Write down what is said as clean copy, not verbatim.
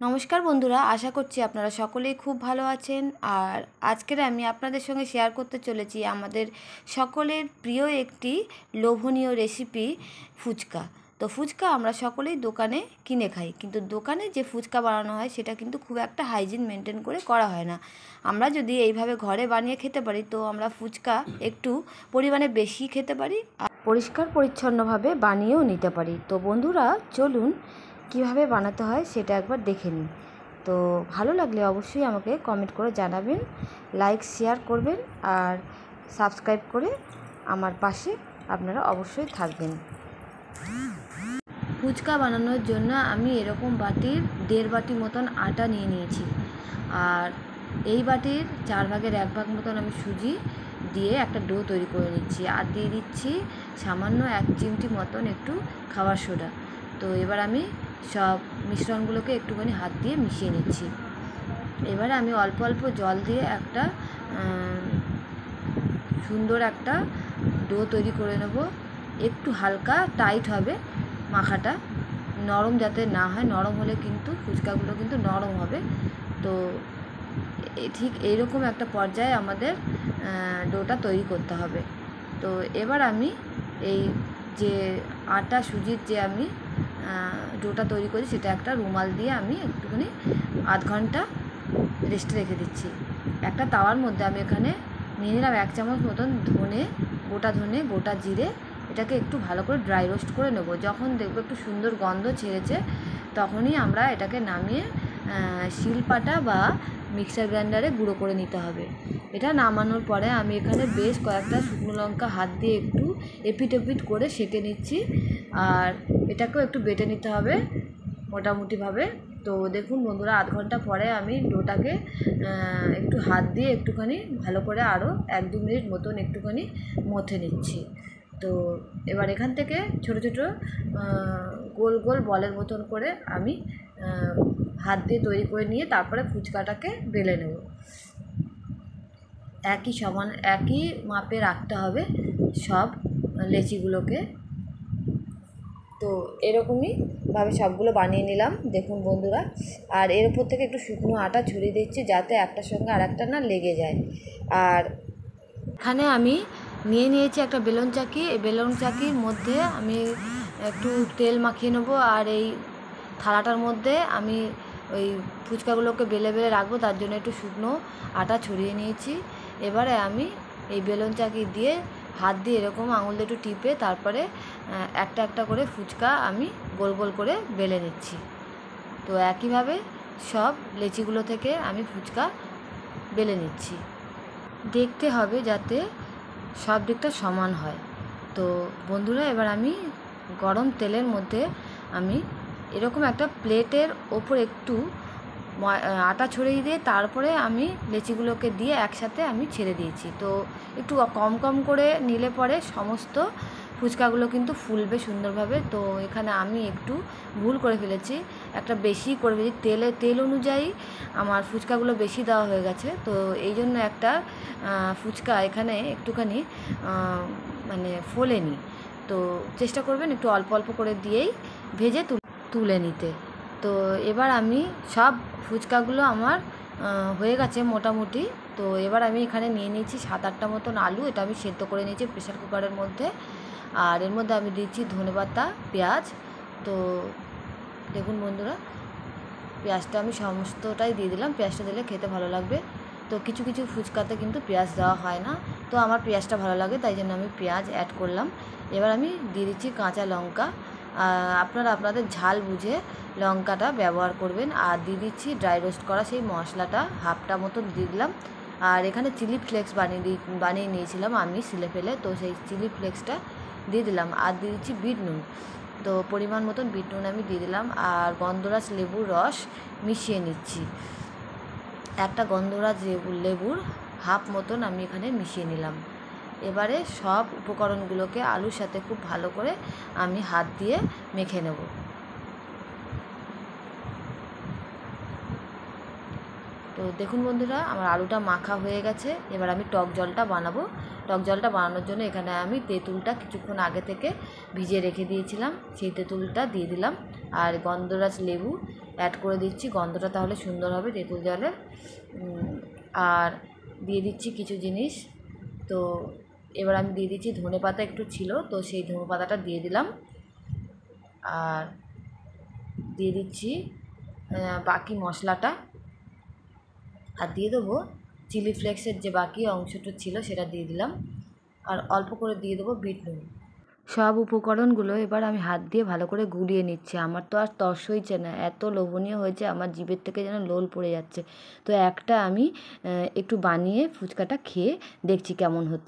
নমস্কার বন্ধুরা, আশা করছি আপনারা সকলেই খুব ভালো আছেন। আর আজকের আমি আপনাদের সঙ্গে শেয়ার করতে চলেছি আমাদের সকলের প্রিয় একটি লোভনীয় রেসিপি, ফুচকা। তো ফুচকা আমরা সকলেই দোকানে কিনে খাই, কিন্তু দোকানে যে ফুচকা বানানো হয় সেটা কিন্তু খুব একটা হাইজিন মেনটেন করে করা হয় না। আমরা যদি এইভাবে ঘরে বানিয়ে খেতে পারি তো আমরা ফুচকা একটু পরিমাণে বেশি খেতে পারি আর পরিষ্কার পরিচ্ছন্নভাবে বানিয়েও নিতে পারি। তো বন্ধুরা চলুন কীভাবে বানাতে হয় সেটা একবার দেখে নিন। তো ভালো লাগলে অবশ্যই আমাকে কমেন্ট করে জানাবেন, লাইক শেয়ার করবেন আর সাবস্ক্রাইব করে আমার পাশে আপনারা অবশ্যই থাকবেন। ফুচকা বানানোর জন্য আমি এরকম বাটির 1.5 বাটি মতন আটা নিয়ে নিয়েছি, আর এই বাটির 4 ভাগের 1 ভাগ মতন আমি সুজি দিয়ে একটা ডো তৈরি করে নিচ্ছি, আর দিয়ে দিচ্ছি সামান্য 1 চিমটি মতন একটু খাবার সোডা। তো এবার আমি সব মিশ্রণগুলোকে একটুখানি হাত দিয়ে মিশিয়ে নিচ্ছি। এবারে আমি অল্প অল্প জল দিয়ে একটা সুন্দর একটা ডো তৈরি করে নেব। একটু হালকা টাইট হবে মাখাটা, নরম যাতে না হয়। নরম হলে কিন্তু ফুচকাগুলো কিন্তু নরম হবে। তো ঠিক এইরকম একটা পর্যায়ে আমাদের ডোটা তৈরি করতে হবে। তো এবার আমি এই যে আটা সুজির যে আমি ডোটা তৈরি করি সেটা একটা রুমাল দিয়ে আমি একটুখানি আধ ঘন্টা রেস্টে রেখে দিচ্ছি। একটা তাওয়ার মধ্যে আমি এখানে নিয়ে নিলাম 1 চামচ মতন ধনে, গোটা জিরে। এটাকে একটু ভালো করে ড্রাই রোস্ট করে নেব। যখন দেখবো একটু সুন্দর গন্ধ ছেড়েছে তখনই আমরা এটাকে নামিয়ে শিলপাটা বা মিক্সার গ্রাইন্ডারে গুঁড়ো করে নিতে হবে। এটা নামানোর পরে আমি এখানে বেশ কয়েকটা শুকনো লঙ্কা হাত দিয়ে একটু এপিট ওপিট করে সেঁকে নিচ্ছি, আর এটাকেও একটু বেটে নিতে হবে মোটামুটিভাবে। তো দেখুন বন্ধুরা, আধ ঘন্টা পরে আমি ডোটাকে একটু হাত দিয়ে একটুখানি ভালো করে আরও 1-2 মিনিট মতন একটুখানি মথে নিচ্ছি। তো এবার এখান থেকে ছোটো ছোটো গোল গোল বলের মতন করে আমি হাত দিয়ে তৈরি করে নিয়ে তারপরে ফুচকাটাকে বেলে নেব। একই মাপে রাখতে হবে সব লেচিগুলোকে। তো এরকমই ভাবে সবগুলো বানিয়ে নিলাম দেখুন বন্ধুরা। আর এর উপর থেকে একটু শুকনো আটা ছড়িয়ে দিচ্ছি যাতে একটার সঙ্গে আর একটা না লেগে যায়। আর এখানে আমি নিয়েছি একটা বেলুন চাকি। এই বেলুন চাকির মধ্যে আমি একটু তেল মাখিয়ে নেবো, আর এই থালাটার মধ্যে আমি ওই ফুচকাগুলোকে বেলে বেলে রাখবো, তার জন্য একটু শুকনো আটা ছড়িয়ে নিয়েছি। এবারে আমি এই বেলুন চাকি দিয়ে হাত দিয়ে এরকম আঙুল দিয়ে একটু টিপে তারপরে একটা একটা করে ফুচকা আমি গোল গোল করে বেলে নিচ্ছি। তো একইভাবে সব লেচিগুলো থেকে আমি ফুচকা বেলে নিচ্ছি। দেখতে হবে যাতে সব দিকটা সমান হয়। তো বন্ধুরা, এবার আমি গরম তেলের মধ্যে আমি এরকম একটা প্লেটের ওপর একটু আটা ছড়িয়ে দিয়ে তারপরে আমি লেচিগুলোকে দিয়ে একসাথে আমি ছেড়ে দিয়েছি। তো একটু কম কম করে নিলে পরে সমস্ত ফুচকাগুলো কিন্তু ফুলবে সুন্দরভাবে। তো এখানে আমি একটু ভুল করে ফেলেছি, একটা বেশি করে ফেলেছি। তেল অনুযায়ী আমার ফুচকাগুলো বেশি দেওয়া হয়ে গেছে। তো এই জন্য একটা ফুচকা এখানে একটুখানি মানে ফোলেনি। তো চেষ্টা করবেন একটু অল্প অল্প করে দিয়েই ভেজে তুলে নিতে। তো এবার আমি সব ফুচকাগুলো আমার হয়ে গেছে মোটামুটি। তো এবার আমি এখানে নিয়ে নিয়েছি 7-8টা মতন আলু। এটা আমি সেদ্ধ করে নিয়েছি প্রেসার কুকারের মধ্যে। আর এর মধ্যে আমি দিচ্ছি ধনেপাতা, পেঁয়াজ। তো দেখুন বন্ধুরা, পেঁয়াজটা আমি সমস্তটাই দিয়ে দিলাম। পেঁয়াজটা দিলে খেতে ভালো লাগবে। তো কিছু কিছু ফুচকাতে কিন্তু পেঁয়াজ দেওয়া হয় না, তো আমার পেঁয়াজটা ভালো লাগে তাই জন্য আমি পেঁয়াজ অ্যাড করলাম। এবার আমি দিয়ে দিচ্ছি কাঁচা লঙ্কা। আপনারা আপনাদের ঝাল বুঝে লঙ্কাটা ব্যবহার করবেন। আর দিয়ে দিচ্ছি ড্রাই রোস্ট করা সেই মশলাটা, হাফটা মতন দিয়ে দিলাম। আর এখানে চিলি ফ্লেক্স বানিয়ে নিয়েছিলাম আমি সিলে ফেলে, তো সেই চিলি ফ্লেক্সটা দিয়ে দিলাম। আর দিয়ে দিচ্ছি বিট নুন। তো পরিমাণ মতন বিট নুন আমি দিয়ে দিলাম। আর গন্ধরাজ লেবুর রস মিশিয়ে নিচ্ছি। একটা গন্ধরাজ লেবুর হাফ মতন আমি এখানে মিশিয়ে নিলাম। এবারে সব উপকরণগুলোকে আলুর সাথে খুব ভালো করে আমি হাত দিয়ে মেখে নেব। তো দেখুন বন্ধুরা, আমার আলুটা মাখা হয়ে গেছে। এবার আমি টক জলটা বানাবো। টক জলটা বানানোর জন্য এখানে আমি তেঁতুলটা কিছুক্ষণ আগে থেকে ভিজিয়ে রেখে দিয়েছিলাম, সেই তেঁতুলটা দিয়ে দিলাম। আর গন্ধরাজ লেবু অ্যাড করে দিচ্ছি, গন্ধটা তাহলে সুন্দর হবে তেঁতুল জলের। আর দিয়ে দিচ্ছি কিছু জিনিস। তো এবার আমি দিয়ে দিচ্ছি ধনে পাতা, একটু ছিল তো সেই ধনে পাতাটা দিয়ে দিলাম। আর দিয়ে দিচ্ছি বাকি মশলাটা, আর দিয়ে দেবো চিলি ফ্লেক্সের যে বাকি অংশটা ছিল সেটা দিয়ে দিলাম। আর অল্প করে দিয়ে দেবো বিট নুন। সব উপকরণগুলো এবার আমি হাত দিয়ে ভালো করে গুলিয়ে নিচ্ছি। আমার তো আর তর্স হয়েছে না, এত লোভনীয় হয়েছে, আমার জিভের থেকে যেন লোল পড়ে যাচ্ছে। তো একটা আমি একটু বানিয়ে ফুচকাটা খেয়ে দেখছি কেমন হচ্ছে।